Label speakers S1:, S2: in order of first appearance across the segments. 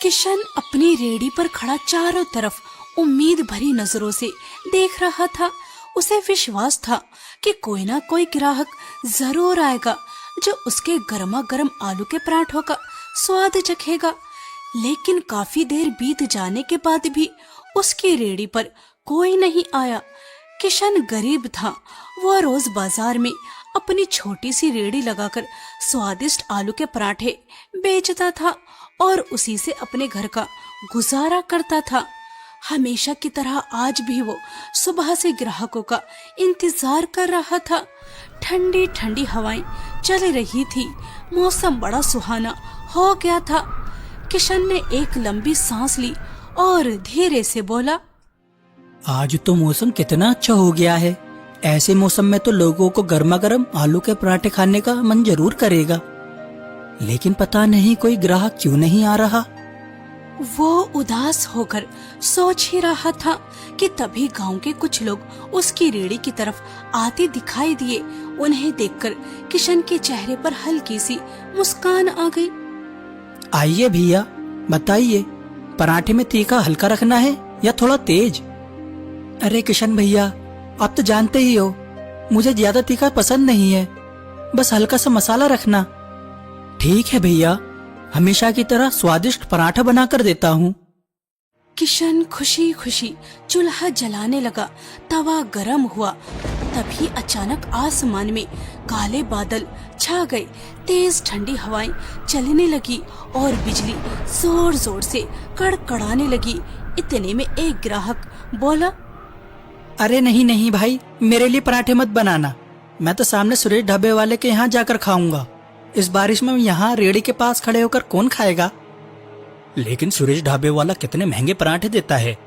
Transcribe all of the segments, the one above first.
S1: किशन अपनी रेडी पर खड़ा चारों तरफ उम्मीद भरी नजरों से देख रहा था। उसे विश्वास था कि कोई ना कोई ग्राहक जरूर आएगा जो उसके गर्मा गर्म आलू के पराठों का स्वाद चखेगा। लेकिन काफी देर बीत जाने के बाद भी उसकी रेडी पर कोई नहीं आया। किशन गरीब था। वो रोज बाजार में अपनी छोटी सी रेडी लगाकर स्वादिष्ट आलू के पराठे बेचता था और उसी से अपने घर का गुजारा करता था। हमेशा की तरह आज भी वो सुबह से ग्राहकों का इंतजार कर रहा था। ठंडी ठंडी हवाएं चल रही थी। मौसम बड़ा सुहाना हो गया था। किशन ने एक लंबी सांस ली और धीरे से बोला,
S2: आज तो मौसम कितना अच्छा हो गया है। ऐसे मौसम में तो लोगों को गर्मा गर्म आलू के पराठे खाने का मन जरूर करेगा, लेकिन पता नहीं कोई ग्राहक क्यों नहीं आ रहा।
S1: वो उदास होकर सोच ही रहा था कि तभी गांव के कुछ लोग उसकी रेड़ी की तरफ आते दिखाई दिए। उन्हें देखकर किशन के चेहरे पर हल्की सी मुस्कान आ गई।
S2: आइए भैया, बताइए पराठे में तीखा हल्का रखना है या थोड़ा तेज? अरे किशन भैया, आप तो जानते ही हो मुझे ज्यादा तीखा पसंद नहीं है, बस हल्का सा मसाला रखना। ठीक है भैया, हमेशा की तरह स्वादिष्ट पराठा बना कर देता हूँ।
S1: किशन खुशी खुशी चूल्हा जलाने लगा। तवा गरम हुआ। तभी अचानक आसमान में काले बादल छा गए। तेज ठंडी हवाएं चलने लगी और बिजली जोर जोर से कड़कड़ाने लगी। इतने में एक ग्राहक बोला,
S2: अरे नहीं नहीं भाई, मेरे लिए पराठे मत बनाना। मैं तो सामने सुरेश ढाबे वाले के यहाँ जाकर खाऊंगा। इस बारिश में यहाँ रेड़ी के पास खड़े होकर कौन खाएगा? लेकिन सुरेश ढाबे वाला कितने महंगे पराठे देता है,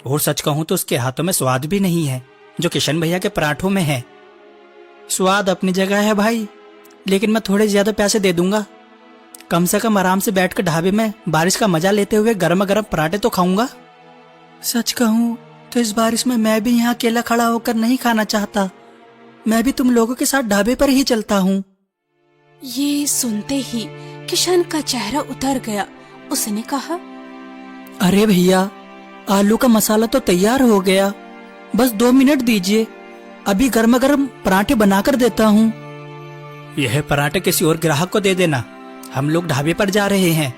S2: और सच कहूँ तो उसके हाथों में स्वाद भी नहीं है जो किशन भैया के पराठों में है। स्वाद अपनी जगह है भाई, लेकिन मैं थोड़े ज्यादा पैसे दे दूंगा। कम से कम आराम से बैठकर ढाबे में बारिश का मजा लेते हुए गर्मा गर्म पराठे तो खाऊंगा। सच कहूँ तो इस बारिश में मैं भी यहाँ अकेला खड़ा होकर नहीं खाना चाहता। मैं भी तुम लोगों के साथ ढाबे पर ही चलता हूँ।
S1: ये सुनते ही किशन का चेहरा उतर गया। उसने कहा,
S2: अरे भैया, आलू का मसाला तो तैयार हो गया, बस 2 मिनट दीजिए, अभी गर्मा गर्म पराठे बनाकर देता हूँ। यह पराठे किसी और ग्राहक को दे देना, हम लोग ढाबे पर जा रहे हैं।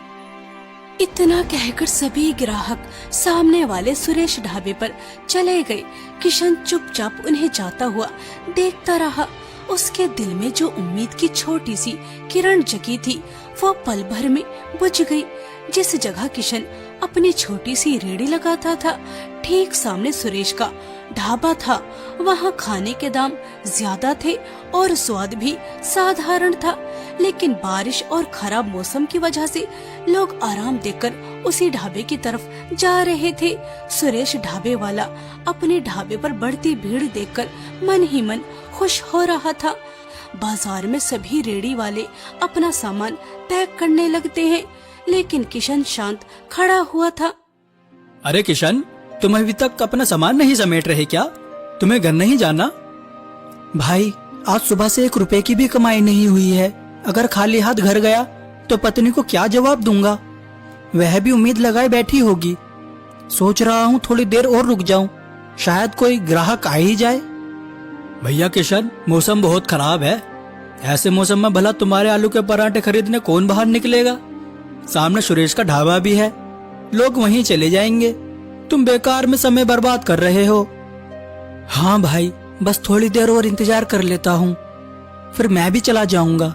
S1: इतना कहकर सभी ग्राहक सामने वाले सुरेश ढाबे पर चले गए। किशन चुपचाप उन्हें जाता हुआ देखता रहा। उसके दिल में जो उम्मीद की छोटी सी किरण जगी थी वो पल भर में बुझ गई। जिस जगह किशन अपनी छोटी सी रेड़ी लगाता था, ठीक सामने सुरेश का ढाबा था। वहाँ खाने के दाम ज्यादा थे और स्वाद भी साधारण था, लेकिन बारिश और खराब मौसम की वजह से लोग आराम देकर उसी ढाबे की तरफ जा रहे थे। सुरेश ढाबे वाला अपने ढाबे पर बढ़ती भीड़ देखकर मन ही मन खुश हो रहा था। बाजार में सभी रेड़ी वाले अपना सामान पैक करने लगते हैं, लेकिन किशन शांत खड़ा हुआ था।
S2: अरे किशन, तुम अभी तक अपना सामान नहीं समेट रहे क्या? तुम्हें घर नहीं जाना? भाई, आज सुबह से 1 रुपए की भी कमाई नहीं हुई है। अगर खाली हाथ घर गया तो पत्नी को क्या जवाब दूंगा? वह भी उम्मीद लगाए बैठी होगी। सोच रहा हूँ थोड़ी देर और रुक जाऊं, शायद कोई ग्राहक आ ही जाए। भैया किशन, मौसम बहुत खराब है। ऐसे मौसम में भला तुम्हारे आलू के पराठे खरीदने कौन बाहर निकलेगा? सामने सुरेश का ढाबा भी है, लोग वहीं चले जाएंगे। तुम बेकार में समय बर्बाद कर रहे हो। हाँ भाई, बस थोड़ी देर और इंतजार कर लेता हूँ, फिर मैं भी चला जाऊंगा।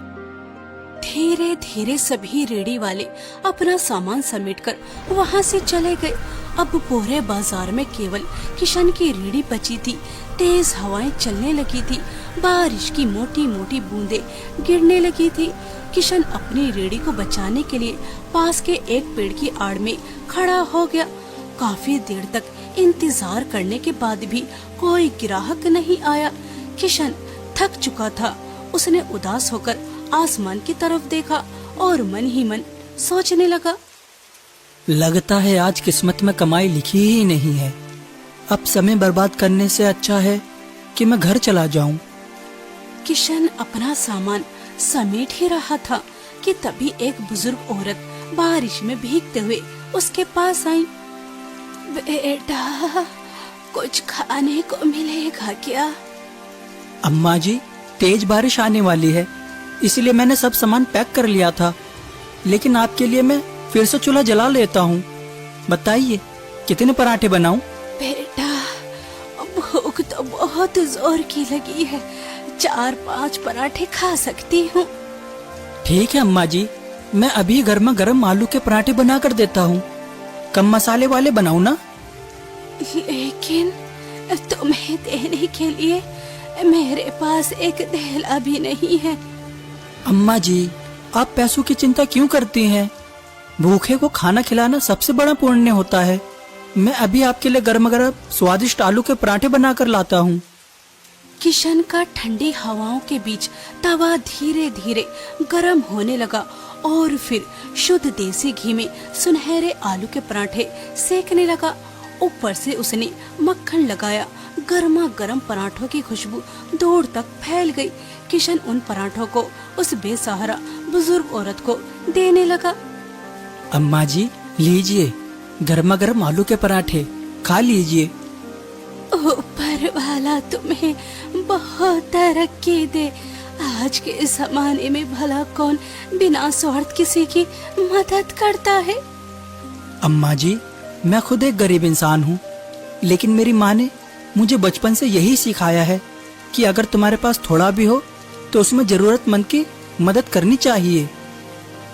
S1: धीरे धीरे सभी रेड़ी वाले अपना सामान समेटकर वहाँ से चले गए। अब पूरे बाजार में केवल किशन की रेड़ी बची थी। तेज हवाएं चलने लगी थी। बारिश की मोटी मोटी बूंदें गिरने लगी थी। किशन अपनी रेड़ी को बचाने के लिए पास के एक पेड़ की आड़ में खड़ा हो गया। काफी देर तक इंतजार करने के बाद भी कोई ग्राहक नहीं आया। किशन थक चुका था। उसने उदास होकर आसमान की तरफ देखा और मन ही मन सोचने लगा,
S2: लगता है आज किस्मत में कमाई लिखी ही नहीं है। अब समय बर्बाद करने से अच्छा है कि मैं घर चला जाऊं।
S1: किशन अपना सामान समेट ही रहा था कि तभी एक बुजुर्ग औरत बारिश में भीगते हुए उसके पास आई। बेटा, कुछ खाने को मिलेगा क्या?
S2: अम्मा जी, तेज बारिश आने वाली है, इसलिए मैंने सब सामान पैक कर लिया था, लेकिन आपके लिए मैं फिर से चूल्हा जला लेता हूँ। बताइए कितने पराठे बनाऊं?
S1: बेटा, भूख तो बहुत जोर की लगी है, 4-5 पराठे खा सकती हूँ।
S2: ठीक है अम्मा जी, मैं अभी गर्मा गर्म आलू के पराठे बना कर देता हूँ। कम मसाले वाले बनाऊं ना?
S1: लेकिन तुम्हें देने के लिए मेरे पास एक धेला भी नहीं है।
S2: अम्मा जी, आप पैसों की चिंता क्यों करती हैं? भूखे को खाना खिलाना सबसे बड़ा पुण्य होता है। मैं अभी आपके लिए गर्मा गर्म स्वादिष्ट आलू के पराठे बना कर लाता हूँ।
S1: किशन का ठंडी हवाओं के बीच तवा धीरे धीरे गर्म होने लगा और फिर शुद्ध देसी घी में सुनहरे आलू के पराठे सेकने लगा। ऊपर से उसने मक्खन लगाया। गर्मा गर्म पराठों की खुशबू दूर तक फैल गई। किशन उन पराठों को उस बेसहारा बुजुर्ग औरत को देने लगा।
S2: अम्मा जी, लीजिए गर्मा गर्म आलू के पराठे, खा लीजिए।
S1: ऊपर वाला तुम्हें बहुत तरक्की दे। आज के जमाने में भला कौन बिना स्वार्थ किसी की मदद करता है?
S2: अम्मा जी, मैं खुद एक गरीब इंसान हूँ, लेकिन मेरी माँ ने मुझे बचपन से यही सिखाया है कि अगर तुम्हारे पास थोड़ा भी हो तो उसमें जरूरतमंद की मदद करनी चाहिए।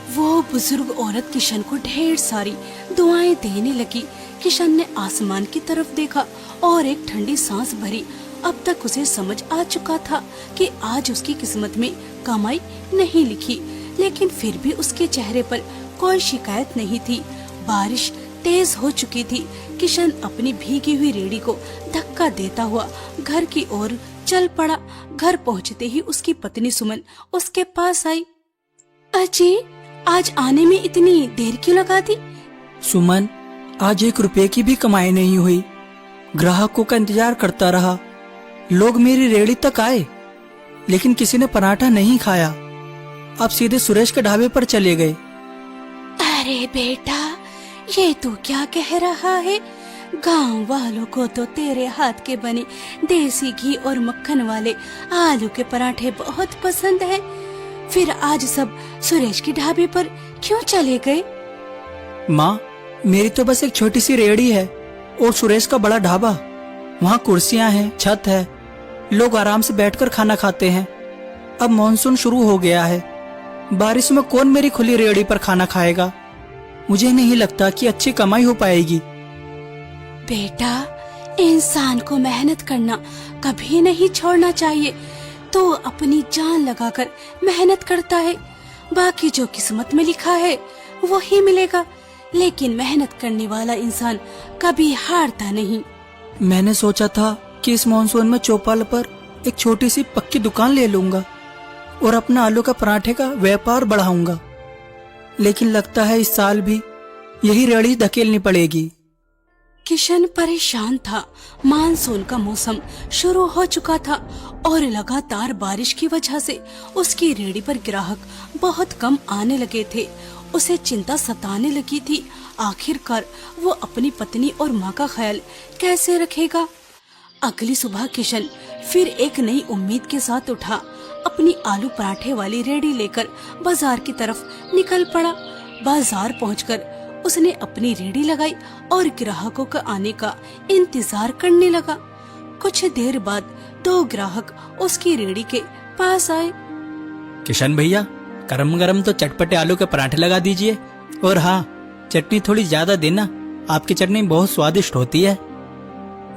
S1: वो बुजुर्ग औरत किशन को ढेर सारी दुआएं देने लगी। किशन ने आसमान की तरफ देखा और एक ठंडी सांस भरी। अब तक उसे समझ आ चुका था कि आज उसकी किस्मत में कमाई नहीं लिखी, लेकिन फिर भी उसके चेहरे पर कोई शिकायत नहीं थी। बारिश तेज हो चुकी थी। किशन अपनी भीगी हुई रेड़ी को धक्का देता हुआ घर की ओर चल पड़ा। घर पहुंचते ही उसकी पत्नी सुमन उसके पास आई। अजी, आज आने में इतनी देर क्यों लगा दी?
S2: सुमन, आज 1 रुपए की भी कमाई नहीं हुई। ग्राहकों का इंतजार करता रहा। लोग मेरी रेड़ी तक आए, लेकिन किसी ने पराठा नहीं खाया। अब सीधे सुरेश के ढाबे पर चले गए।
S1: अरे बेटा, ये तू क्या कह रहा है? गांव वालों को तो तेरे हाथ के बने देसी घी और मक्खन वाले आलू के पराठे बहुत पसंद है। फिर आज सब सुरेश के ढाबे पर क्यों चले गए?
S2: माँ, मेरी तो बस एक छोटी सी रेड़ी है और सुरेश का बड़ा ढाबा। वहाँ कुर्सियाँ हैं, छत है, लोग आराम से बैठकर खाना खाते हैं। अब मॉनसून शुरू हो गया है, बारिश में कौन मेरी खुली रेड़ी पर खाना खाएगा? मुझे नहीं लगता कि अच्छी कमाई हो पाएगी।
S1: बेटा, इंसान को मेहनत करना कभी नहीं छोड़ना चाहिए। तो अपनी जान लगाकर मेहनत करता है, बाकी जो किस्मत में लिखा है वो ही मिलेगा। लेकिन मेहनत करने वाला इंसान कभी हारता नहीं।
S2: मैंने सोचा था कि इस मॉनसून में चौपाल पर एक छोटी सी पक्की दुकान ले लूंगा और अपना आलू का पराठे का व्यापार बढ़ाऊंगा, लेकिन लगता है इस साल भी यही रेड़ी धकेलनी पड़ेगी।
S1: किशन परेशान था। मानसून का मौसम शुरू हो चुका था और लगातार बारिश की वजह से उसकी रेड़ी पर ग्राहक बहुत कम आने लगे थे। उसे चिंता सताने लगी थी। आखिरकार वो अपनी पत्नी और माँ का ख्याल कैसे रखेगा? अगली सुबह किशन फिर एक नई उम्मीद के साथ उठा। अपनी आलू पराठे वाली रेड़ी लेकर बाजार की तरफ निकल पड़ा। बाजार पहुंचकर उसने अपनी रेड़ी लगाई और ग्राहकों का आने का इंतजार करने लगा। कुछ देर बाद 2 ग्राहक उसकी रेड़ी के पास आए।
S2: किशन भैया, गरम गरम तो चटपटे आलू के पराठे लगा दीजिए, और हाँ, चटनी थोड़ी ज्यादा देना, आपकी चटनी बहुत स्वादिष्ट होती है।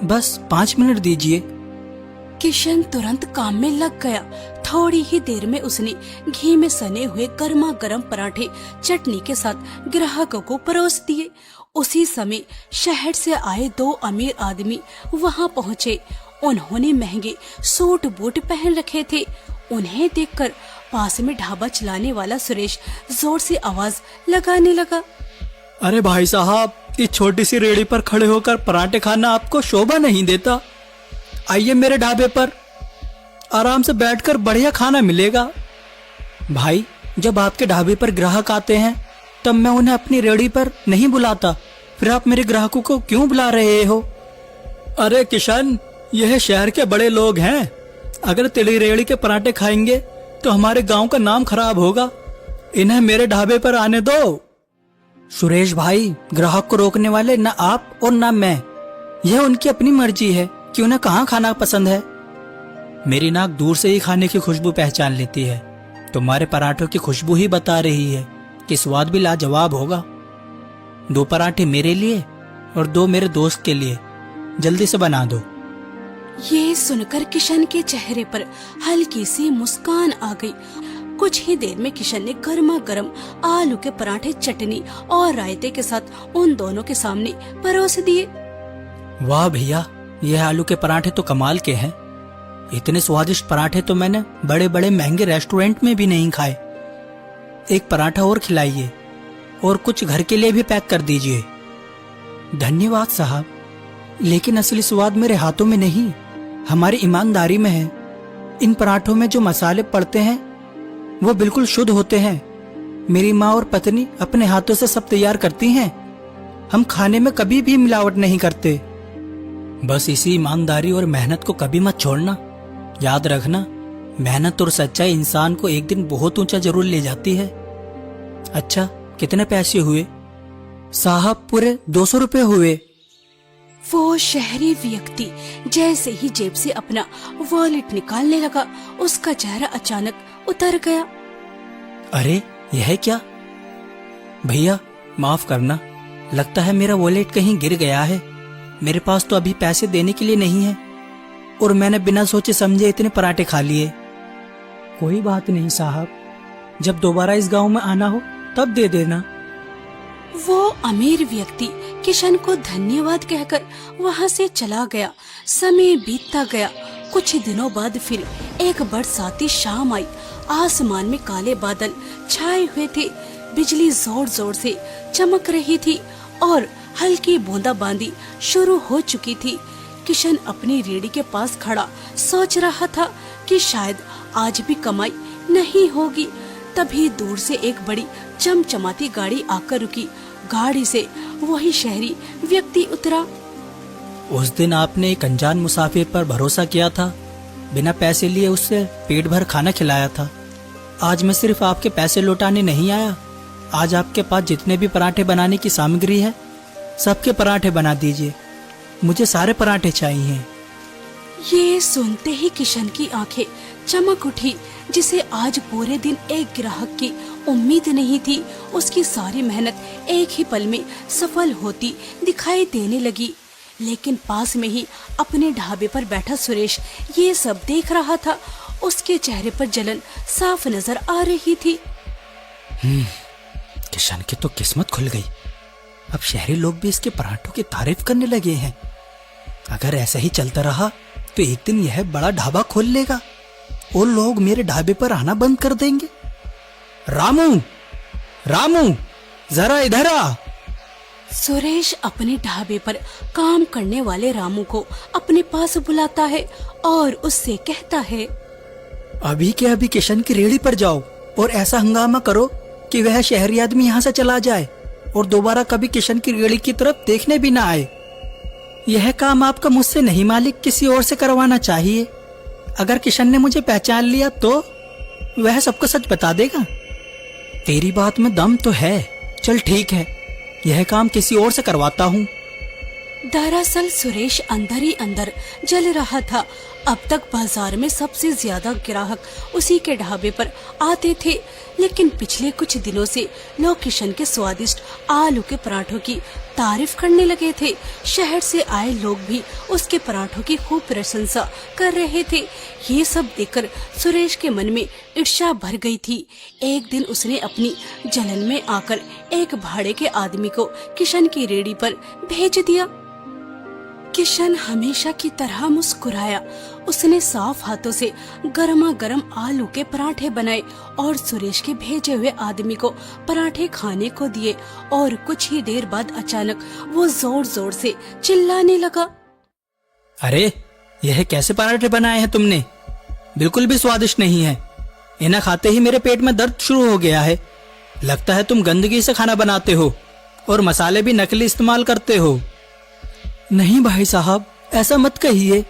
S2: बस 5 मिनट दीजिए।
S1: किशन तुरंत काम में लग गया। थोड़ी ही देर में उसने घी में सने हुए गर्मा गर्म पराठे चटनी के साथ ग्राहकों को परोस दिए। उसी समय शहर से आए 2 अमीर आदमी वहां पहुंचे। उन्होंने महंगे सूट बूट पहन रखे थे। उन्हें देखकर पास में ढाबा चलाने वाला सुरेश जोर से आवाज लगाने लगा।
S2: अरे भाई साहब, इस छोटी सी रेड़ी पर खड़े होकर पराठे खाना आपको शोभा नहीं देता? आइए मेरे ढाबे पर, आराम से बैठकर बढ़िया खाना मिलेगा। भाई, जब आपके ढाबे पर ग्राहक आते हैं तब मैं उन्हें अपनी रेहड़ी पर नहीं बुलाता। फिर आप मेरे ग्राहकों को क्यों बुला रहे हो? अरे किशन, यह शहर के बड़े लोग हैं। अगर तेरी रेहड़ी के पराठे खाएंगे तो हमारे गांव का नाम खराब होगा। इन्हें मेरे ढाबे पर आने दो। सुरेश भाई, ग्राहक को रोकने वाले न आप और न मैं। यह उनकी अपनी मर्जी है कि उन्हें कहाँ खाना पसंद है। मेरी नाक दूर से ही खाने की खुशबू पहचान लेती है। तुम्हारे पराठों की खुशबू ही बता रही है कि स्वाद भी लाजवाब होगा। 2 पराठे मेरे लिए और 2 मेरे दोस्त के लिए। जल्दी से बना दो।
S1: ये सुनकर किशन के चेहरे पर हल्की सी मुस्कान आ गई। कुछ ही देर में किशन ने गर्मा गर्म आलू के पराठे चटनी और रायते के साथ उन दोनों के सामने परोस दिए।
S2: वाह भैया, यह आलू के पराठे तो कमाल के हैं। इतने स्वादिष्ट पराठे तो मैंने बड़े बड़े महंगे रेस्टोरेंट में भी नहीं खाए। एक पराठा और खिलाइए और कुछ घर के लिए भी पैक कर दीजिए। धन्यवाद साहब, लेकिन असली स्वाद मेरे हाथों में नहीं, हमारी ईमानदारी में है। इन पराठों में जो मसाले पड़ते हैं वो बिल्कुल शुद्ध होते हैं। मेरी माँ और पत्नी अपने हाथों से सब तैयार करती हैं। हम खाने में कभी भी मिलावट नहीं करते। बस इसी ईमानदारी और मेहनत को कभी मत छोड़ना। याद रखना, मेहनत और सच्चाई इंसान को एक दिन बहुत ऊंचा जरूर ले जाती है। अच्छा, कितने पैसे हुए? साहब, पूरे 200 रुपए हुए।
S1: वो शहरी व्यक्ति जैसे ही जेब से अपना वॉलेट निकालने लगा, उसका चेहरा अचानक उतर गया।
S2: अरे, यह क्या? भैया माफ करना, लगता है मेरा वॉलेट कहीं गिर गया है। मेरे पास तो अभी पैसे देने के लिए नहीं है और मैंने बिना सोचे समझे इतने पराठे खा लिए। कोई बात नहीं साहब, जब दोबारा इस गांव में आना हो तब दे देना।
S1: वो अमीर व्यक्ति किशन को धन्यवाद कहकर वहाँ से चला गया। समय बीतता गया। कुछ ही दिनों बाद फिर एक बरसाती शाम आई। आसमान में काले बादल छाए हुए थे। बिजली जोर जोर से चमक रही थी और हल्की बूंदाबांदी शुरू हो चुकी थी। किशन अपनी रेहड़ी के पास खड़ा सोच रहा था कि शायद आज भी कमाई नहीं होगी। तभी दूर से एक बड़ी चमचमाती गाड़ी आकर रुकी। गाड़ी से वही शहरी व्यक्ति उतरा।
S2: उस दिन आपने एक अनजान मुसाफिर पर भरोसा किया था, बिना पैसे लिए उससे पेट भर खाना खिलाया था। आज मैं सिर्फ आपके पैसे लौटाने नहीं आया। आज आपके पास जितने भी पराठे बनाने की सामग्री है, सबके पराठे बना दीजिए। मुझे सारे पराठे चाहिए।
S1: ये सुनते ही किशन की आंखें चमक उठी। जिसे आज पूरे दिन एक ग्राहक की उम्मीद नहीं थी, उसकी सारी मेहनत एक ही पल में सफल होती दिखाई देने लगी। लेकिन पास में ही अपने ढाबे पर बैठा सुरेश ये सब देख रहा था। उसके चेहरे पर जलन साफ नजर आ रही थी।
S2: किशन की तो किस्मत खुल गई। अब शहरी लोग भी इसके पराठों की तारीफ करने लगे हैं। अगर ऐसा ही चलता रहा तो एक दिन यह बड़ा ढाबा खोल लेगा और लोग मेरे ढाबे पर आना बंद कर देंगे। रामू, रामू, जरा इधर आ।
S1: सुरेश अपने ढाबे पर काम करने वाले रामू को अपने पास बुलाता है और उससे कहता है,
S2: अभी के अभी किशन की रेहड़ी पर जाओ और ऐसा हंगामा करो कि वह शहरी आदमी यहाँ से चला जाए और दोबारा कभी किशन की रेहड़ी की तरफ देखने भी ना आए। यह काम आपका मुझसे नहीं मालिक, किसी और से करवाना चाहिए। अगर किशन ने मुझे पहचान लिया तो वह सबको सच बता देगा। तेरी बात में दम तो है। चल ठीक है, यह काम किसी और से करवाता हूँ।
S1: दरअसल सुरेश अंदर ही अंदर जल रहा था। अब तक बाजार में सबसे ज्यादा ग्राहक उसी के ढाबे पर आते थे, लेकिन पिछले कुछ दिनों से लोग किशन के स्वादिष्ट आलू के पराठों की तारीफ करने लगे थे। शहर से आए लोग भी उसके पराठों की खूब प्रशंसा कर रहे थे। ये सब देखकर सुरेश के मन में ईर्ष्या भर गई थी। एक दिन उसने अपनी जलन में आकर एक भाड़े के आदमी को किशन की रेहड़ी पर भेज दिया। किशन हमेशा की तरह मुस्कुराया। उसने साफ हाथों से गर्मा गर्म आलू के पराठे बनाए और सुरेश के भेजे हुए आदमी को पराठे खाने को दिए। और कुछ ही देर बाद अचानक वो जोर जोर से चिल्लाने लगा,
S2: अरे, यह कैसे पराठे बनाए हैं तुमने? बिल्कुल भी स्वादिष्ट नहीं है। इन्हें खाते ही मेरे पेट में दर्द शुरू हो गया है। लगता है तुम गंदगी से खाना बनाते हो और मसाले भी नकली इस्तेमाल करते हो। नहीं भाई साहब, ऐसा मत कहिए।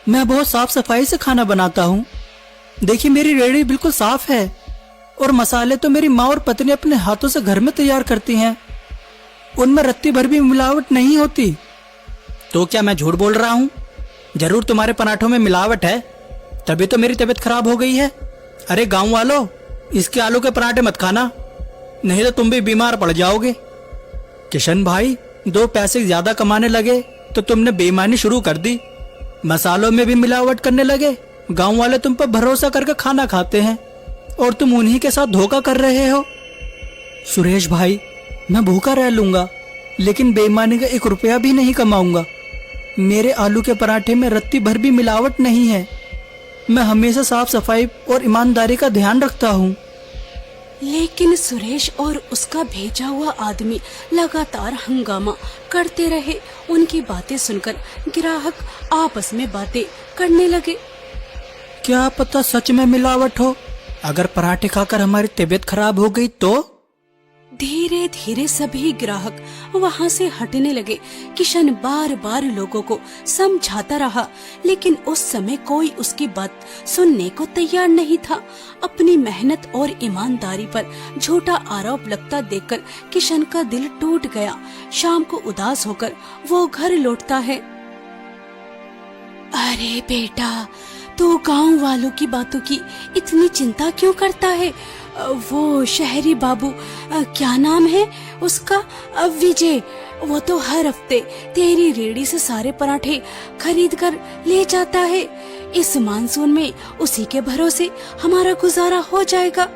S2: मैं बहुत साफ सफाई से खाना बनाता हूँ। देखिए मेरी रेहड़ी बिल्कुल साफ है और मसाले तो मेरी माँ और पत्नी अपने हाथों से घर में तैयार करती हैं। उनमें रत्ती भर भी मिलावट नहीं होती। तो क्या मैं झूठ बोल रहा हूँ? जरूर तुम्हारे पराठों में मिलावट है, तभी तो मेरी तबीयत खराब हो गई है। अरे गांव वालों, इसके आलू के पराठे मत खाना, नहीं तो तुम भी बीमार पड़ जाओगे। किशन भाई, 2 पैसे ज्यादा कमाने लगे तो तुमने बेईमानी शुरू कर दी। मसालों में भी मिलावट करने लगे। गांव वाले तुम पर भरोसा करके खाना खाते हैं और तुम उन्हीं के साथ धोखा कर रहे हो। सुरेश भाई, मैं भूखा रह लूंगा लेकिन बेईमानी का 1 रुपया भी नहीं कमाऊंगा। मेरे आलू के पराठे में रत्ती भर भी मिलावट नहीं है। मैं हमेशा साफ सफाई और ईमानदारी का ध्यान रखता हूँ।
S1: लेकिन सुरेश और उसका भेजा हुआ आदमी लगातार हंगामा करते रहे। उनकी बातें सुनकर ग्राहक आपस में बातें करने लगे।
S2: क्या पता सच में मिलावट हो। अगर पराठे खाकर हमारी तबीयत खराब हो गई तो?
S1: धीरे धीरे सभी ग्राहक वहां से हटने लगे। किशन बार बार लोगों को समझाता रहा, लेकिन उस समय कोई उसकी बात सुनने को तैयार नहीं था। अपनी मेहनत और ईमानदारी पर झूठा आरोप लगता देखकर किशन का दिल टूट गया। शाम को उदास होकर वो घर लौटता है। अरे बेटा, तू गांव वालों की बातों की इतनी चिंता क्यों करता है? वो शहरी बाबू, क्या नाम है उसका, विजय, वो तो हर हफ्ते तेरी रेहड़ी से सारे पराठे खरीद कर ले जाता है। इस मानसून में उसी के भरोसे हमारा गुजारा हो जाएगा।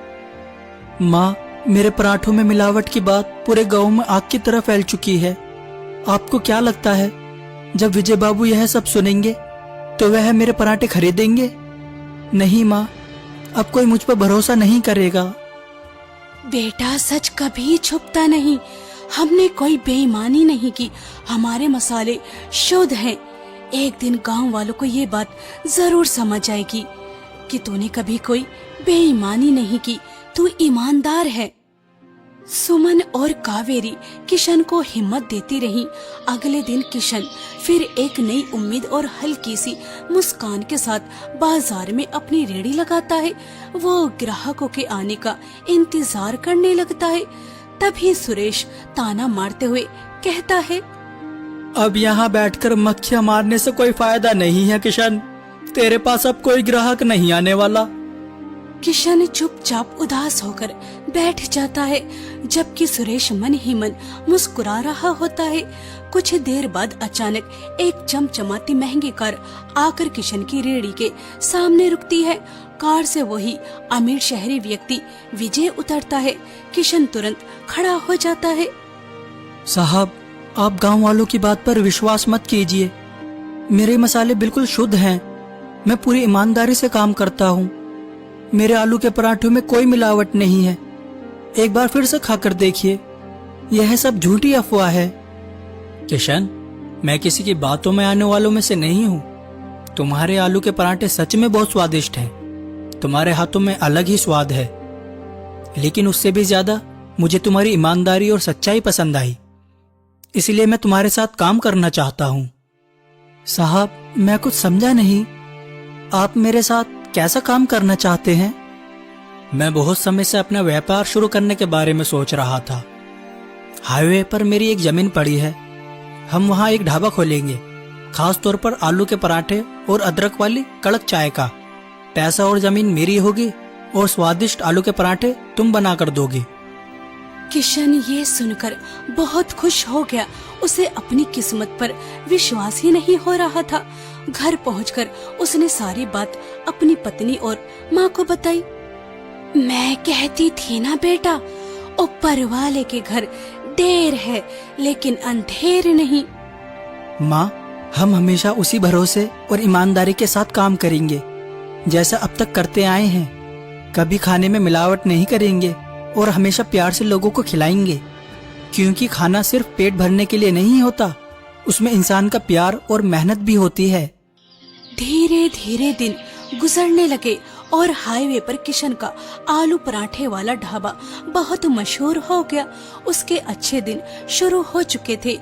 S2: माँ, मेरे पराठों में मिलावट की बात पूरे गांव में आग की तरह फैल चुकी है। आपको क्या लगता है जब विजय बाबू यह सब सुनेंगे तो वह मेरे पराठे खरीदेंगे? नहीं माँ, अब कोई मुझ पर भरोसा नहीं करेगा।
S1: बेटा, सच कभी छुपता नहीं। हमने कोई बेईमानी नहीं की। हमारे मसाले शुद्ध हैं। एक दिन गांव वालों को ये बात जरूर समझ आएगी कि तूने कभी कोई बेईमानी नहीं की। तू ईमानदार है। सुमन और कावेरी किशन को हिम्मत देती रही। अगले दिन किशन फिर एक नई उम्मीद और हल्की सी मुस्कान के साथ बाजार में अपनी रेहड़ी लगाता है। वो ग्राहकों के आने का इंतजार करने लगता है। तभी सुरेश ताना मारते हुए कहता है,
S2: अब यहाँ बैठकर मक्खियाँ मारने से कोई फायदा नहीं है किशन। तेरे पास अब कोई ग्राहक नहीं आने वाला।
S1: किशन चुपचाप उदास होकर बैठ जाता है, जबकि सुरेश मन ही मन मुस्कुरा रहा होता है। कुछ देर बाद अचानक एक चमचमाती महंगी कार आकर किशन की रेहड़ी के सामने रुकती है। कार से वही अमीर शहरी व्यक्ति विजय उतरता है। किशन तुरंत खड़ा हो जाता है।
S2: साहब, आप गांव वालों की बात पर विश्वास मत कीजिए। मेरे मसाले बिल्कुल शुद्ध हैं। मैं पूरी ईमानदारी से काम करता हूँ। मेरे आलू के पराठों में कोई मिलावट नहीं है। एक बार फिर से खाकर देखिए, यह सब झूठी अफवाह है। किशन, मैं किसी की बातों में आने वालों में से नहीं हूँ। तुम्हारे आलू के पराठे सच में बहुत स्वादिष्ट हैं। तुम्हारे हाथों में अलग ही स्वाद है, लेकिन उससे भी ज्यादा मुझे तुम्हारी ईमानदारी और सच्चाई पसंद आई। इसलिए मैं तुम्हारे साथ काम करना चाहता हूँ। साहब, मैं कुछ समझा नहीं। आप मेरे साथ कैसा काम करना चाहते हैं? मैं बहुत समय से अपना व्यापार शुरू करने के बारे में सोच रहा था। हाईवे पर मेरी एक जमीन पड़ी है। हम वहाँ एक ढाबा खोलेंगे, खास तौर पर आलू के पराठे और अदरक वाली कड़क चाय का। पैसा और जमीन मेरी होगी और स्वादिष्ट आलू के पराठे तुम बना कर दोगी।
S1: किशन ये सुनकर बहुत खुश हो गया। उसे अपनी किस्मत पर विश्वास ही नहीं हो रहा था। घर पहुंचकर उसने सारी बात अपनी पत्नी और माँ को बताई। मैं कहती थी ना बेटा, ऊपर वाले के घर देर है लेकिन अंधेर नहीं।
S2: माँ, हम हमेशा उसी भरोसे और ईमानदारी के साथ काम करेंगे जैसा अब तक करते आए हैं। कभी खाने में मिलावट नहीं करेंगे और हमेशा प्यार से लोगों को खिलाएंगे, क्योंकि खाना सिर्फ पेट भरने के लिए नहीं होता, उसमें इंसान का प्यार और मेहनत भी होती है।
S1: धीरे धीरे दिन गुजरने लगे और हाईवे पर किशन का आलू पराठे वाला ढाबा बहुत मशहूर हो गया। उसके अच्छे दिन शुरू हो चुके थे।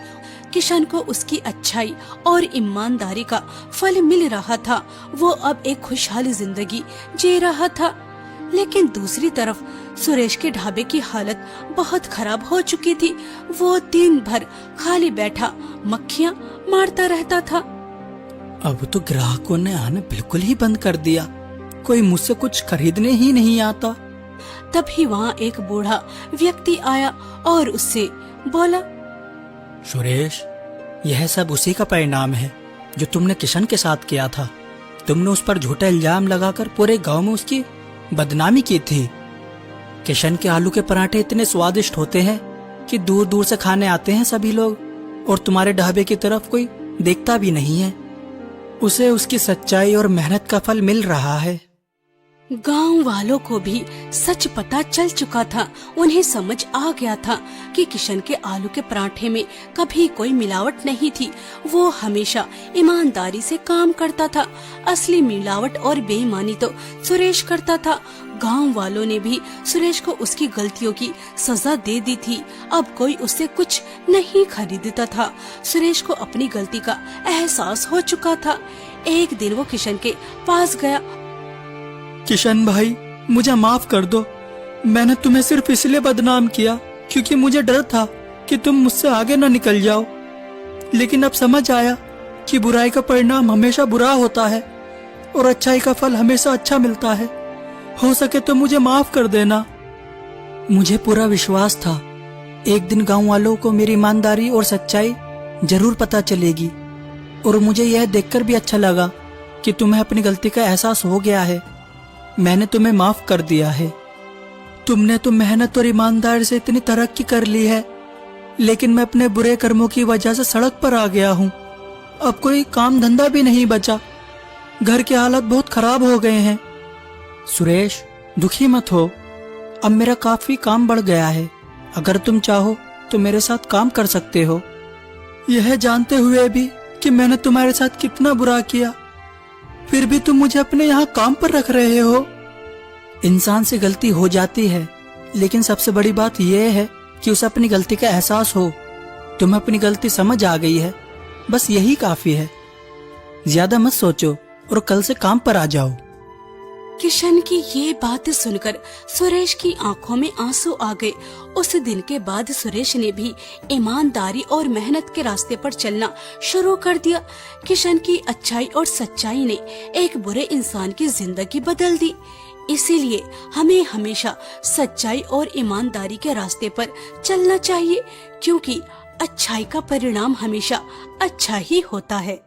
S1: किशन को उसकी अच्छाई और ईमानदारी का फल मिल रहा था। वो अब एक खुशहाल जिंदगी जी रहा था। लेकिन दूसरी तरफ सुरेश के ढाबे की हालत बहुत खराब हो चुकी थी। वो दिन भर खाली बैठा मक्खियाँ मारता रहता था।
S2: अब तो ग्राहकों ने आना बिल्कुल ही बंद कर दिया। कोई मुझसे कुछ खरीदने ही नहीं आता।
S1: तभी वहाँ एक बूढ़ा व्यक्ति आया और उससे बोला,
S2: सुरेश, यह सब उसी का परिणाम है जो तुमने किशन के साथ किया था। तुमने उस पर झूठा इल्जाम लगाकर पूरे गांव में उसकी बदनामी की थी। किशन के आलू के पराठे इतने स्वादिष्ट होते हैं कि दूर दूर से खाने आते हैं सभी लोग, और तुम्हारे ढाबे की तरफ कोई देखता भी नहीं है। उसे उसकी सच्चाई और मेहनत का फल मिल रहा है।
S1: गांव वालों को भी सच पता चल चुका था। उन्हें समझ आ गया था कि किशन के आलू के पराठे में कभी कोई मिलावट नहीं थी। वो हमेशा ईमानदारी से काम करता था। असली मिलावट और बेईमानी तो सुरेश करता था। गांव वालों ने भी सुरेश को उसकी गलतियों की सजा दे दी थी। अब कोई उससे कुछ नहीं खरीदता था। सुरेश को अपनी गलती का एहसास हो चुका था। एक दिन वो किशन के पास गया।
S2: किशन भाई, मुझे माफ कर दो। मैंने तुम्हें सिर्फ इसलिए बदनाम किया क्योंकि मुझे डर था कि तुम मुझसे आगे न निकल जाओ। लेकिन अब समझ आया कि बुराई का परिणाम हमेशा बुरा होता है और अच्छाई का फल हमेशा अच्छा मिलता है। हो सके तो मुझे माफ कर देना। मुझे पूरा विश्वास था एक दिन गांव वालों को मेरी ईमानदारी और सच्चाई जरूर पता चलेगी, और मुझे यह देखकर भी अच्छा लगा कि तुम्हें अपनी गलती का एहसास हो गया है। मैंने तुम्हें माफ कर दिया है। तुमने तो मेहनत और ईमानदारी से इतनी तरक्की कर ली है, लेकिन मैं अपने बुरे कर्मों की वजह से सड़क पर आ गया हूँ। अब कोई काम धंधा भी नहीं बचा। घर के हालात बहुत खराब हो गए हैं। सुरेश, दुखी मत हो। अब मेरा काफी काम बढ़ गया है। अगर तुम चाहो तो मेरे साथ काम कर सकते हो। यह जानते हुए भी कि मैंने तुम्हारे साथ कितना बुरा किया, फिर भी तुम मुझे अपने यहाँ काम पर रख रहे हो। इंसान से गलती हो जाती है, लेकिन सबसे बड़ी बात यह है कि उसे अपनी गलती का एहसास हो। तुम्हें अपनी गलती समझ आ गई है, बस यही काफी है। ज्यादा मत सोचो और कल से काम पर आ जाओ।
S1: किशन की ये बात सुनकर सुरेश की आंखों में आंसू आ गए। उस दिन के बाद सुरेश ने भी ईमानदारी और मेहनत के रास्ते पर चलना शुरू कर दिया। किशन की अच्छाई और सच्चाई ने एक बुरे इंसान की जिंदगी बदल दी। इसीलिए हमें हमेशा सच्चाई और ईमानदारी के रास्ते पर चलना चाहिए, क्योंकि अच्छाई का परिणाम हमेशा अच्छा ही होता है।